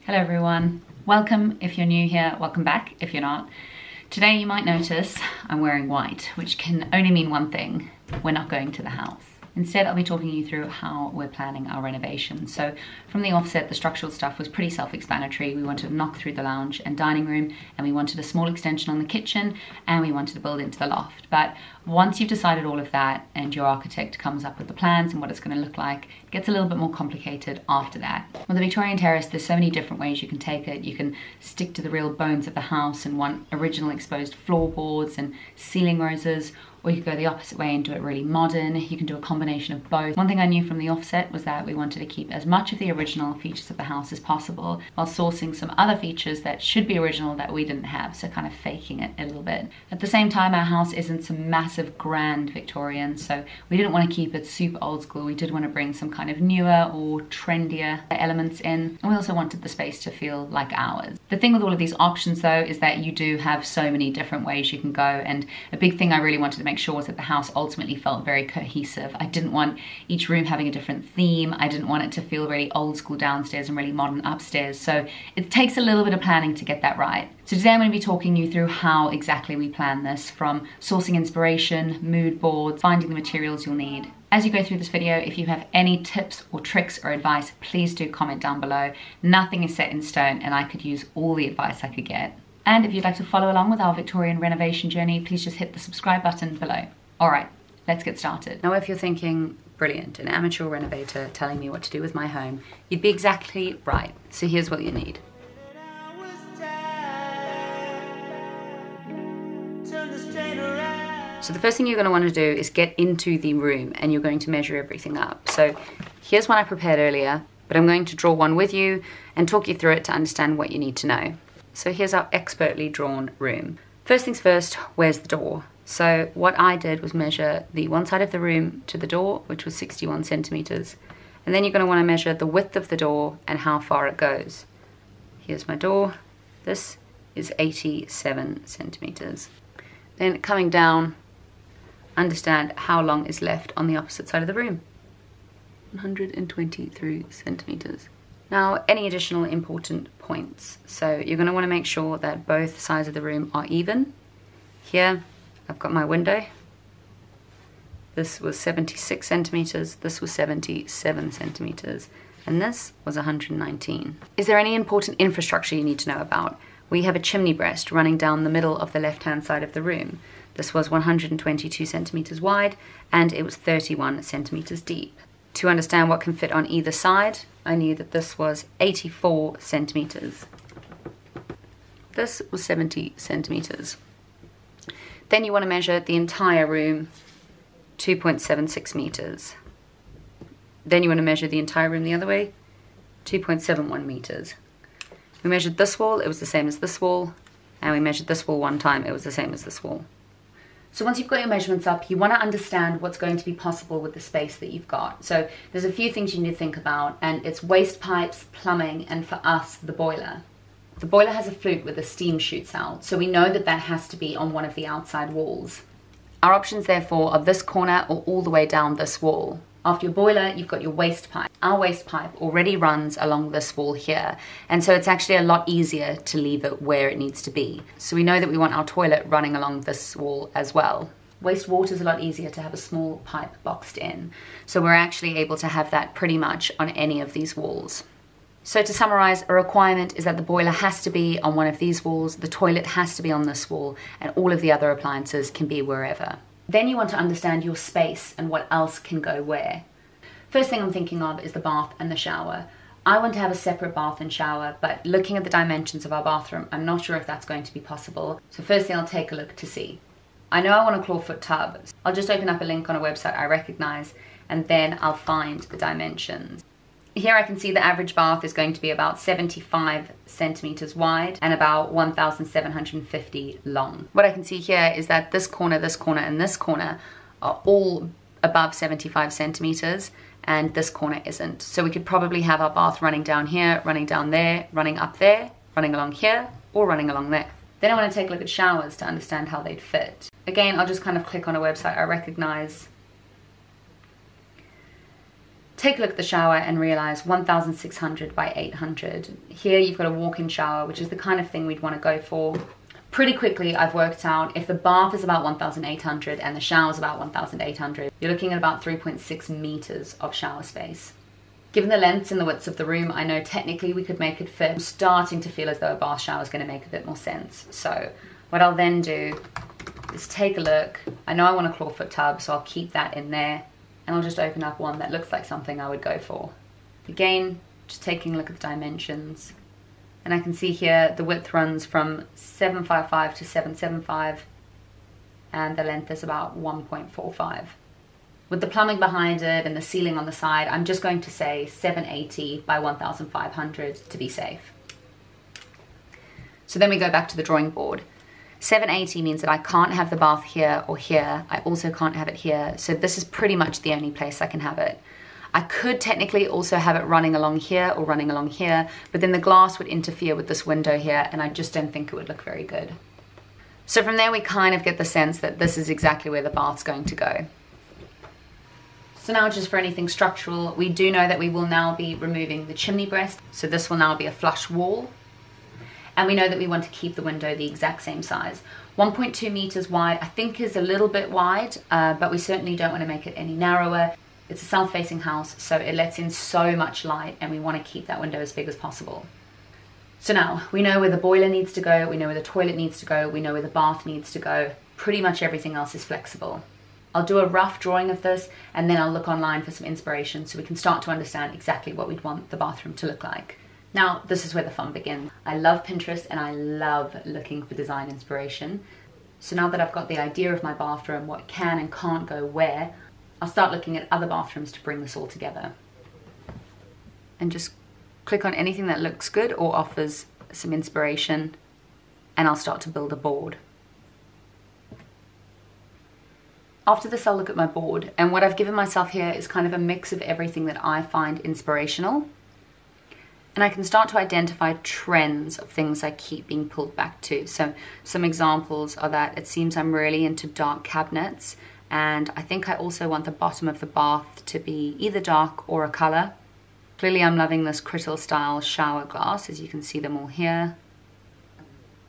Hello everyone, welcome if you're new here, welcome back if you're not. Today you might notice I'm wearing white, which can only mean one thing: we're not going to the house. Instead, I'll be talking you through how we're planning our renovation. So from the offset, the structural stuff was pretty self-explanatory. We wanted to knock through the lounge and dining room, and we wanted a small extension on the kitchen, and we wanted to build into the loft. But once you've decided all of that and your architect comes up with the plans and what it's going to look like, it gets a little bit more complicated after that. With the Victorian terrace, there's so many different ways you can take it. You can stick to the real bones of the house and want original exposed floorboards and ceiling roses, or you could go the opposite way and do it really modern. You can do a combination of both. One thing I knew from the offset was that we wanted to keep as much of the original features of the house as possible while sourcing some other features that should be original that we didn't have, so kind of faking it a little bit. At the same time, our house isn't some massive grand Victorian, so we didn't want to keep it super old school. We did want to bring some kind of newer or trendier elements in, and we also wanted the space to feel like ours. The thing with all of these options though is that you do have so many different ways you can go, and a big thing I really wanted to make sure was that the house ultimately felt very cohesive. I didn't want each room having a different theme. I didn't want it to feel really old school downstairs and really modern upstairs. So it takes a little bit of planning to get that right. So today I'm going to be talking you through how exactly we plan this, from sourcing inspiration, mood boards, finding the materials you'll need. As you go through this video, if you have any tips or tricks or advice, please do comment down below. Nothing is set in stone, and I could use all the advice I could get. And if you'd like to follow along with our Victorian renovation journey, please just hit the subscribe button below. All right, let's get started. Now, if you're thinking, brilliant, an amateur renovator telling me what to do with my home, you'd be exactly right. So here's what you need. So the first thing you're going to want to do is get into the room, and you're going to measure everything up. So here's one I prepared earlier, but I'm going to draw one with you and talk you through it to understand what you need to know. So here's our expertly drawn room. First things first, where's the door? So what I did was measure the one side of the room to the door, which was 61 centimeters. And then you're going to want to measure the width of the door and how far it goes. Here's my door. This is 87 centimeters. Then coming down, understand how long is left on the opposite side of the room. 123 centimeters. Now, any additional important points. So you're going to want to make sure that both sides of the room are even. Here, I've got my window. This was 76 centimeters, this was 77 centimeters, and this was 119. Is there any important infrastructure you need to know about? We have a chimney breast running down the middle of the left-hand side of the room. This was 122 centimeters wide, and it was 31 centimeters deep. To understand what can fit on either side, I knew that this was 84 centimeters. This was 70 centimeters. Then you want to measure the entire room, 2.76 meters. Then you want to measure the entire room the other way, 2.71 meters. We measured this wall, it was the same as this wall, and we measured this wall one time, it was the same as this wall. So once you've got your measurements up, you want to understand what's going to be possible with the space that you've got. So there's a few things you need to think about, and it's waste pipes, plumbing, and for us, the boiler. The boiler has a flute where the steam shoots out, so we know that that has to be on one of the outside walls. Our options therefore are this corner or all the way down this wall. After your boiler, you've got your waste pipe. Our waste pipe already runs along this wall here, and so it's actually a lot easier to leave it where it needs to be. So we know that we want our toilet running along this wall as well. Wastewater is a lot easier to have a small pipe boxed in, so we're actually able to have that pretty much on any of these walls. So to summarize, a requirement is that the boiler has to be on one of these walls, the toilet has to be on this wall, and all of the other appliances can be wherever. Then you want to understand your space and what else can go where. First thing I'm thinking of is the bath and the shower. I want to have a separate bath and shower, but looking at the dimensions of our bathroom, I'm not sure if that's going to be possible. So first thing I'll take a look to see. I know I want a clawfoot tub. I'll just open up a link on a website I recognize, and then I'll find the dimensions. Here I can see the average bath is going to be about 75 centimeters wide and about 1,750 long. What I can see here is that this corner, and this corner are all above 75 centimeters, and this corner isn't. So we could probably have our bath running down here, running down there, running up there, running along here, or running along there. Then I want to take a look at showers to understand how they'd fit. Again, I'll just kind of click on a website I recognize. take a look at the shower and realize 1,600 by 800. Here you've got a walk-in shower, which is the kind of thing we'd want to go for. Pretty quickly I've worked out if the bath is about 1,800 and the shower is about 1,800, you're looking at about 3.6 meters of shower space. Given the lengths and the widths of the room, I know technically we could make it fit. I'm starting to feel as though a bath shower is going to make a bit more sense. So what I'll then do is take a look. I know I want a clawfoot tub, so I'll keep that in there. And I'll just open up one that looks like something I would go for. Again, just taking a look at the dimensions. And I can see here the width runs from 755 to 775 and the length is about 1.45. With the plumbing behind it and the ceiling on the side, I'm just going to say 780 by 1,500 to be safe. So then we go back to the drawing board. 780 means that I can't have the bath here or here. I also can't have it here. So this is pretty much the only place I can have it. I could technically also have it running along here or running along here, but then the glass would interfere with this window here and I just don't think it would look very good. So from there we kind of get the sense that this is exactly where the bath's going to go. So now just for anything structural, we do know that we will now be removing the chimney breast. So this will now be a flush wall. And we know that we want to keep the window the exact same size. 1.2 meters wide, I think is a little bit wide, but we certainly don't want to make it any narrower. It's a south-facing house, so it lets in so much light and we want to keep that window as big as possible. So now, we know where the boiler needs to go, we know where the toilet needs to go, we know where the bath needs to go. Pretty much everything else is flexible. I'll do a rough drawing of this and then I'll look online for some inspiration so we can start to understand exactly what we'd want the bathroom to look like. Now, this is where the fun begins. I love Pinterest and I love looking for design inspiration. So now that I've got the idea of my bathroom, what can and can't go where, I'll start looking at other bathrooms to bring this all together. And just click on anything that looks good or offers some inspiration and I'll start to build a board. After this, I'll look at my board, and what I've given myself here is kind of a mix of everything that I find inspirational. And I can start to identify trends of things I keep being pulled back to. So some examples are that it seems I'm really into dark cabinets, and I think I also want the bottom of the bath to be either dark or a color. Clearly I'm loving this crystal style shower glass, as you can see them all here.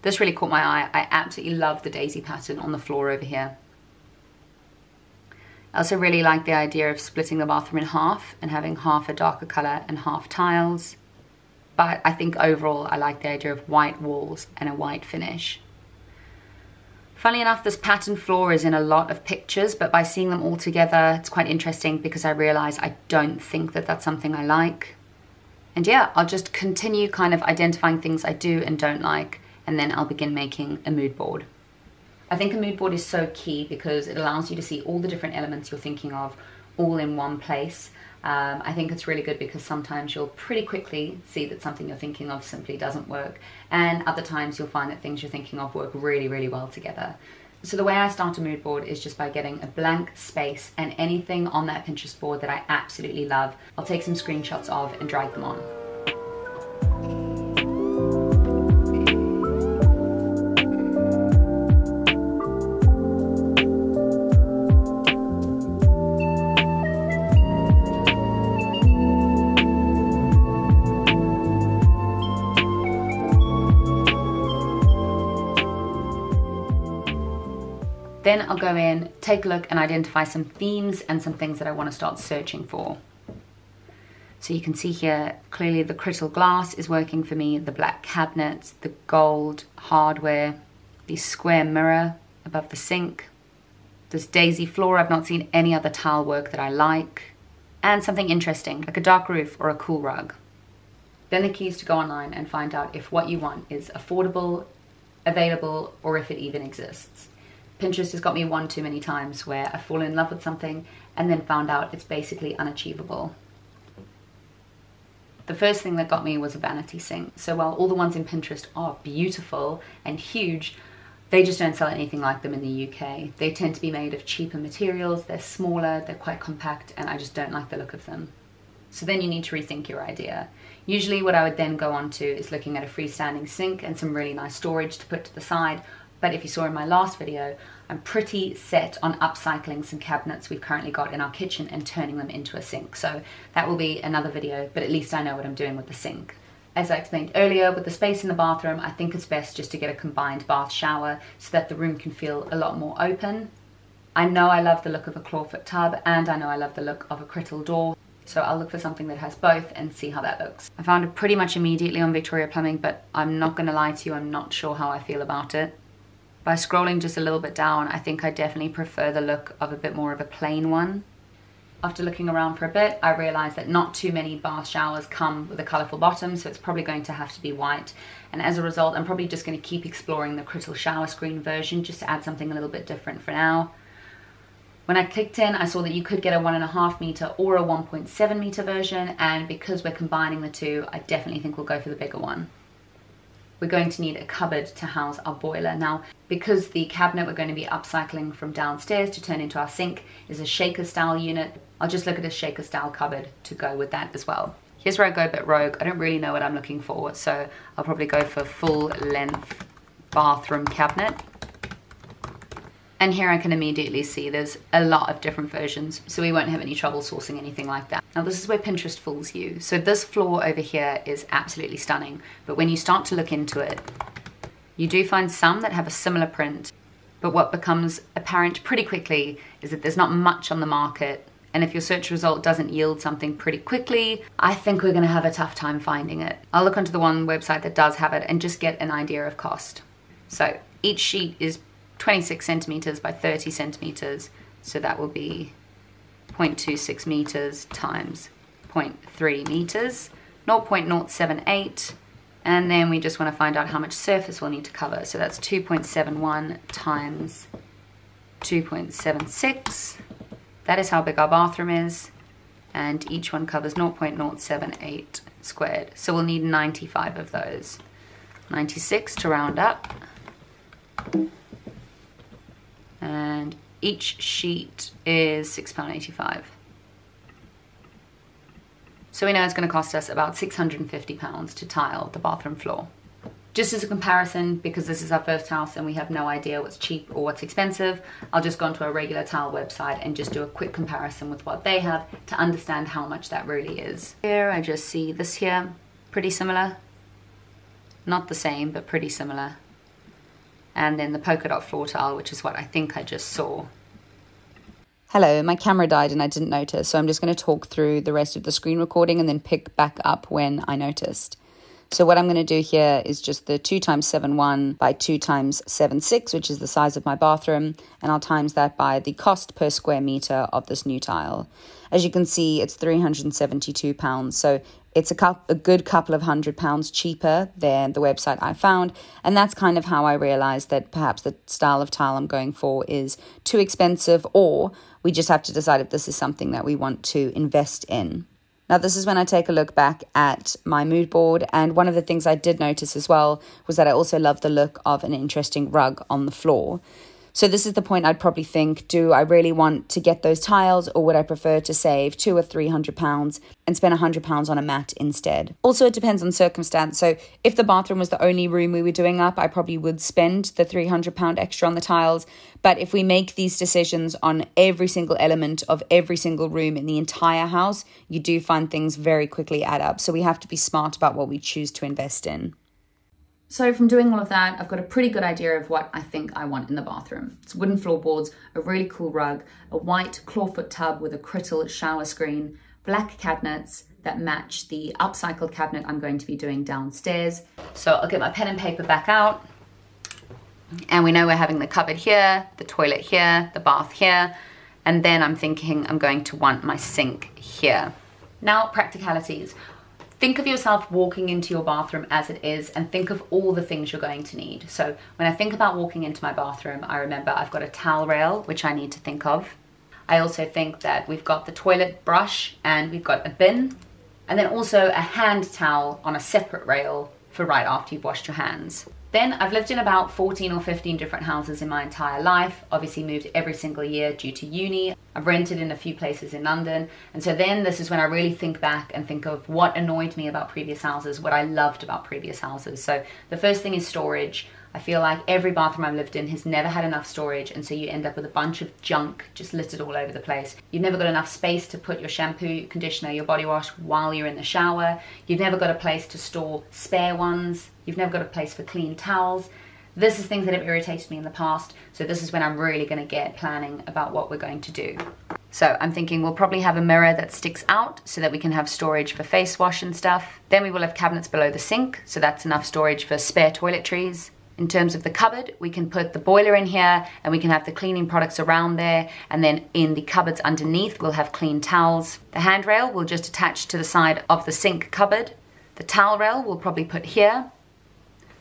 This really caught my eye. I absolutely love the daisy pattern on the floor over here. I also really like the idea of splitting the bathroom in half and having half a darker color and half tiles. But I think overall I like the idea of white walls and a white finish. Funnily enough, this pattern floor is in a lot of pictures, but by seeing them all together, it's quite interesting because I realize I don't think that that's something I like. And yeah, I'll just continue kind of identifying things I do and don't like, and then I'll begin making a mood board. I think a mood board is so key because it allows you to see all the different elements you're thinking of all in one place. I think it's really good because sometimes you'll pretty quickly see that something you're thinking of simply doesn't work, and other times you'll find that things you're thinking of work really, really well together. So the way I start a mood board is just by getting a blank space and anything on that Pinterest board that I absolutely love, I'll take some screenshots of and drag them on. Then I'll go in, take a look and identify some themes and some things that I want to start searching for. So you can see here, clearly the crystal glass is working for me, the black cabinets, the gold hardware, the square mirror above the sink, this daisy floor. I've not seen any other tile work that I like, and something interesting like a dark roof or a cool rug. Then the key is to go online and find out if what you want is affordable, available, or if it even exists. Pinterest has got me one too many times where I've fallen in love with something and then found out it's basically unachievable. The first thing that got me was a vanity sink. So while all the ones in Pinterest are beautiful and huge, they just don't sell anything like them in the UK. They tend to be made of cheaper materials, they're smaller, they're quite compact, and I just don't like the look of them. So then you need to rethink your idea. Usually what I would then go on to is looking at a freestanding sink and some really nice storage to put to the side. But if you saw in my last video, I'm pretty set on upcycling some cabinets we've currently got in our kitchen and turning them into a sink. So that will be another video, but at least I know what I'm doing with the sink. As I explained earlier, with the space in the bathroom, I think it's best just to get a combined bath shower so that the room can feel a lot more open. I know I love the look of a clawfoot tub, and I know I love the look of a crittle door. So I'll look for something that has both and see how that looks. I found it pretty much immediately on Victoria Plumbing, but I'm not gonna lie to you, I'm not sure how I feel about it. By scrolling just a little bit down, I think I definitely prefer the look of a bit more of a plain one. After looking around for a bit, I realized that not too many bath showers come with a colorful bottom, so it's probably going to have to be white. And as a result, I'm probably just going to keep exploring the Crittle shower screen version just to add something a little bit different for now. When I clicked in, I saw that you could get a 1.5 meter or a 1.7 meter version, and because we're combining the two, I definitely think we'll go for the bigger one. We're going to need a cupboard to house our boiler. Now, because the cabinet we're going to be upcycling from downstairs to turn into our sink is a shaker style unit, I'll just look at a shaker style cupboard to go with that as well. Here's where I go a bit rogue. I don't really know what I'm looking for, so I'll probably go for full length bathroom cabinet. And here I can immediately see there's a lot of different versions, so we won't have any trouble sourcing anything like that. Now this is where Pinterest fools you. So this floor over here is absolutely stunning, but when you start to look into it, you do find some that have a similar print, but what becomes apparent pretty quickly is that there's not much on the market, and if your search result doesn't yield something pretty quickly, I think we're gonna have a tough time finding it. I'll look onto the one website that does have it and just get an idea of cost. So each sheet is 26 centimeters by 30 centimeters, so that will be 0.26 meters times 0.3 meters, 0.078, and then we just want to find out how much surface we'll need to cover. So that's 2.71 times 2.76. That is how big our bathroom is, and each one covers 0.078 squared. So we'll need 95 of those. 96 to round up. And each sheet is £6.85. So we know it's going to cost us about £650 to tile the bathroom floor. Just as a comparison, because this is our first house and we have no idea what's cheap or what's expensive, I'll just go onto a regular tile website and just do a quick comparison with what they have to understand how much that really is. Here I just see this here, pretty similar. Not the same, but pretty similar. And then the polka dot floor tile, which is what I think I just saw. Hello, my camera died and I didn't notice, so I'm just going to talk through the rest of the screen recording and then pick back up when I noticed. So what I'm going to do here is just the 2x7.1 by 2x7.6, which is the size of my bathroom, and I'll times that by the cost per square meter of this new tile. As you can see, it's £372, so it's a good couple of £100 cheaper than the website I found, and that's kind of how I realized that perhaps the style of tile I'm going for is too expensive, or we just have to decide if this is something that we want to invest in. Now, this is when I take a look back at my mood board, and one of the things I did notice as well was that I also love the look of an interesting rug on the floor. So this is the point I'd probably think, do I really want to get those tiles, or would I prefer to save £200 or £300 and spend £100 on a mat instead? Also, it depends on circumstance. So if the bathroom was the only room we were doing up, I probably would spend the £300 extra on the tiles. But if we make these decisions on every single element of every single room in the entire house, you do find things very quickly add up. So we have to be smart about what we choose to invest in. So from doing all of that, I've got a pretty good idea of what I think I want in the bathroom. It's wooden floorboards, a really cool rug, a white clawfoot tub with a Crittle shower screen, black cabinets that match the upcycled cabinet I'm going to be doing downstairs. So I'll get my pen and paper back out. And we know we're having the cupboard here, the toilet here, the bath here, and then I'm thinking I'm going to want my sink here. Now, practicalities. Think of yourself walking into your bathroom as it is, and think of all the things you're going to need. So when I think about walking into my bathroom, I remember I've got a towel rail, which I need to think of. I also think that we've got the toilet brush and we've got a bin, and then also a hand towel on a separate rail for right after you've washed your hands. Then I've lived in about 14 or 15 different houses in my entire life, obviously moved every single year due to uni. I've rented in a few places in London. And so then this is when I really think back and think of what annoyed me about previous houses, what I loved about previous houses. So the first thing is storage. I feel like every bathroom I've lived in has never had enough storage, and so you end up with a bunch of junk just littered all over the place. You've never got enough space to put your shampoo, conditioner, your body wash while you're in the shower. You've never got a place to store spare ones. You've never got a place for clean towels. This is things that have irritated me in the past, so this is when I'm really going to get planning about what we're going to do. So I'm thinking we'll probably have a mirror that sticks out so that we can have storage for face wash and stuff. Then we will have cabinets below the sink, so that's enough storage for spare toiletries. In terms of the cupboard, we can put the boiler in here and we can have the cleaning products around there, and then in the cupboards underneath we'll have clean towels. The handrail will just attach to the side of the sink cupboard. The towel rail we'll probably put here.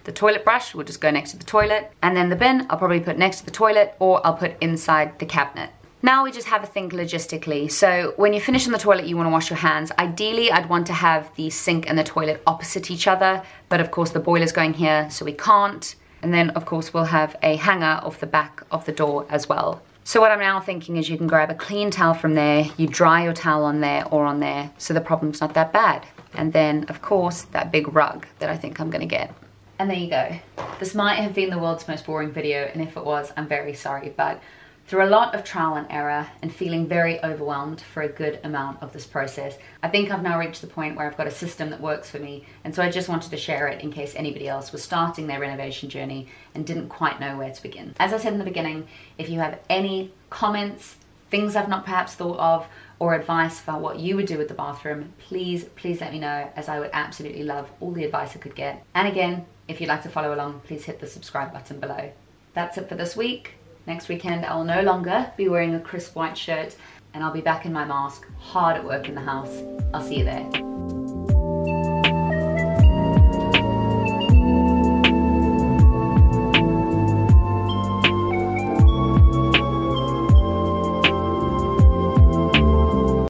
The toilet brush will just go next to the toilet, and then the bin I'll probably put next to the toilet, or I'll put inside the cabinet. Now we just have a think logistically. So when you finish on the toilet, you want to wash your hands. Ideally, I'd want to have the sink and the toilet opposite each other, but of course the boiler's going here, so we can't. And then of course we'll have a hanger off the back of the door as well. So what I'm now thinking is you can grab a clean towel from there, you dry your towel on there or on there, so the problem's not that bad. And then of course that big rug that I think I'm gonna get. And there you go. This might have been the world's most boring video, and if it was, I'm very sorry, but through a lot of trial and error and feeling very overwhelmed for a good amount of this process, I think I've now reached the point where I've got a system that works for me, and so I just wanted to share it in case anybody else was starting their renovation journey and didn't quite know where to begin. As I said in the beginning, if you have any comments, things I've not perhaps thought of, or advice about what you would do with the bathroom, please let me know, as I would absolutely love all the advice I could get. And again, if you'd like to follow along, please hit the subscribe button below. That's it for this week. Next weekend, I will no longer be wearing a crisp white shirt, and I'll be back in my mask, hard at work in the house. I'll see you there.